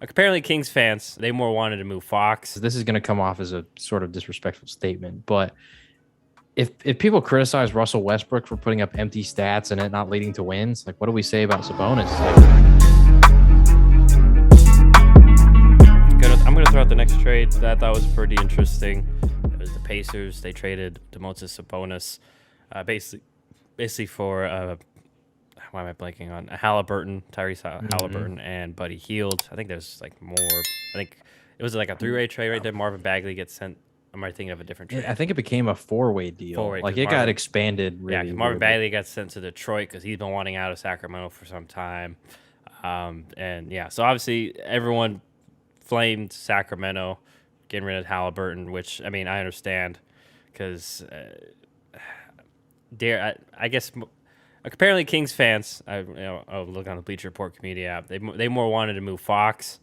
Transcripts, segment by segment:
apparently Kings fans, they more wanted to move Fox. This is going to come off as a sort of disrespectful statement, but if people criticize Russell Westbrook for putting up empty stats and it not leading to wins, like what do we say about Sabonis? I'm gonna throw out the next trade that I thought was pretty interesting. It was the Pacers. They traded Damontas Sabonis, basically for why am I blanking on Haliburton, Tyrese Haliburton, and Buddy Hield. I think there's like more. I think it was like a three-way trade right there. Marvin Bagley gets sent. Am I thinking of a different trade? I think it became a four-way deal. Like it got expanded. Really, Marvin Bagley got sent to Detroit because he's been wanting out of Sacramento for some time. So obviously everyone flamed Sacramento getting rid of Haliburton, which I mean I understand because I guess apparently Kings fans, I'll look on the Bleacher Report community app. They more wanted to move Fox,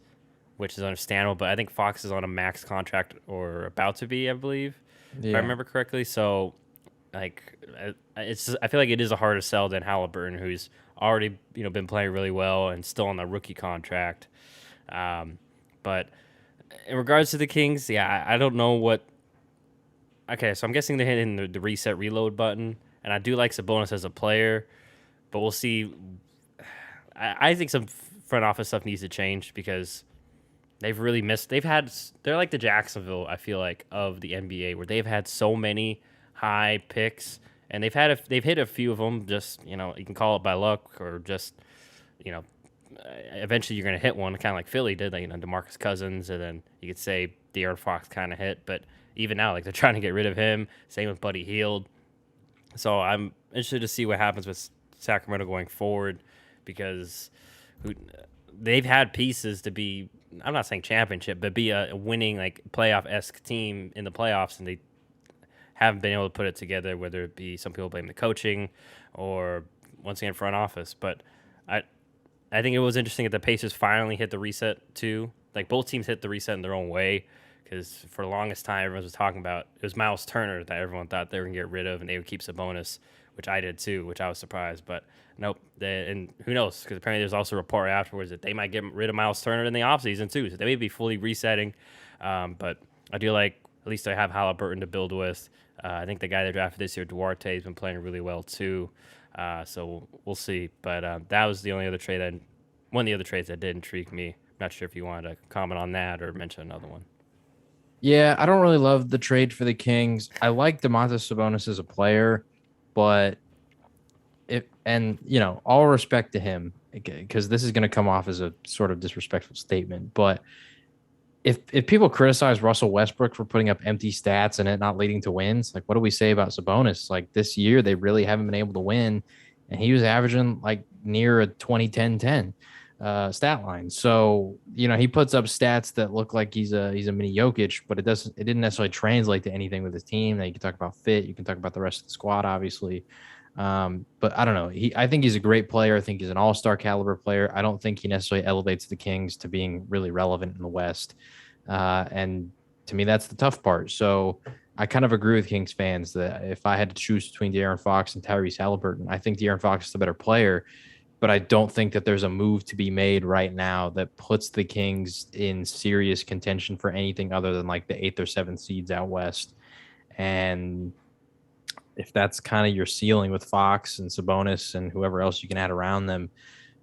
which is understandable, but I think Fox is on a max contract or about to be, I believe, if I remember correctly. So, like, I feel like it is a harder sell than Haliburton, who's already been playing really well and still on a rookie contract. But in regards to the Kings, I don't know what. Okay, so I'm guessing they're hitting the reset reload button, and I do like Sabonis as a player, but we'll see. I think some front office stuff needs to change because they've really missed. They're like the Jacksonville, I feel like, of the NBA, where they've had so many high picks, and they've hit a few of them. Just you can call it by luck or just eventually you're gonna hit one, kind of like Philly did. Like DeMarcus Cousins, and then you could say De'Aaron Fox kind of hit, but even now, like they're trying to get rid of him. Same with Buddy Hield. So I'm interested to see what happens with Sacramento going forward because they've had pieces to be. I'm not saying championship, but be a winning like playoff-esque team in the playoffs, and they haven't been able to put it together. Whether it be some people blame the coaching or once again front office, but I think it was interesting that the Pacers finally hit the reset too. Like both teams hit the reset in their own way. Because for the longest time, everyone was talking about it was Miles Turner that everyone thought they were going to get rid of, and they would keep Sabonis, which I did too, which I was surprised. But nope. And who knows? Because apparently there's also a report afterwards that they might get rid of Miles Turner in the offseason too. So they may be fully resetting. But I do like at least I have Haliburton to build with. I think the guy they drafted this year, Duarte, has been playing really well too. So we'll see. But that was the only other trade one of the other trades that did intrigue me. I'm not sure if you wanted to comment on that or mention another one. Yeah, I don't really love the trade for the Kings. I like Damontas Sabonis as a player, but all respect to him because this is going to come off as a sort of disrespectful statement. But if people criticize Russell Westbrook for putting up empty stats and it not leading to wins, like what do we say about Sabonis? Like this year, they really haven't been able to win, and he was averaging like near a 20-10-10. Stat line. So, he puts up stats that look like he's a mini Jokic, but it didn't necessarily translate to anything with his team. Now you can talk about fit, you can talk about the rest of the squad, obviously. But I don't know. I think he's a great player. I think he's an all-star caliber player. I don't think he necessarily elevates the Kings to being really relevant in the West. And to me, that's the tough part. So I kind of agree with Kings fans that if I had to choose between De'Aaron Fox and Tyrese Haliburton, I think De'Aaron Fox is the better player. But I don't think that there's a move to be made right now that puts the Kings in serious contention for anything other than like the 8th or 7th seeds out west. And if that's kind of your ceiling with Fox and Sabonis and whoever else you can add around them,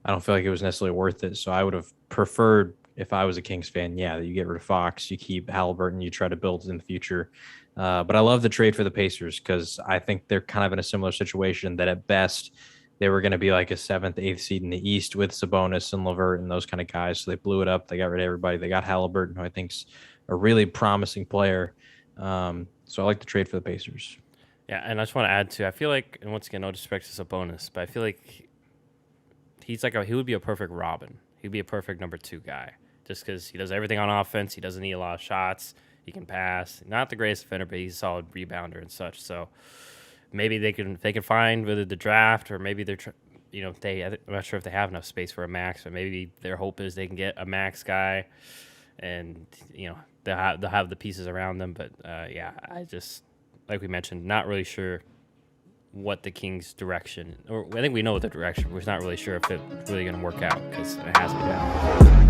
I don't feel like it was necessarily worth it. So I would have preferred, if I was a Kings fan, that you get rid of Fox, you keep Haliburton, you try to build in the future. But I love the trade for the Pacers because I think they're kind of in a similar situation that at best – they were going to be like a 7th, 8th seed in the East with Sabonis and LeVert and those kind of guys. So they blew it up. They got rid of everybody. They got Haliburton, who I think's a really promising player. So I like the trade for the Pacers. Yeah, and I just want to add, too, I feel like, and once again, no disrespect to Sabonis, but I feel like he would be a perfect Robin. He'd be a perfect number 2 guy just because he does everything on offense. He doesn't need a lot of shots. He can pass. Not the greatest defender, but he's a solid rebounder and such. So maybe they can find whether the draft or maybe they're I'm not sure if they have enough space for a max, but maybe their hope is they can get a max guy, and they'll have the pieces around them. But I just like we mentioned, not really sure what the Kings' direction, or I think we know what the direction. We're not really sure if it's really going to work out because it hasn't been.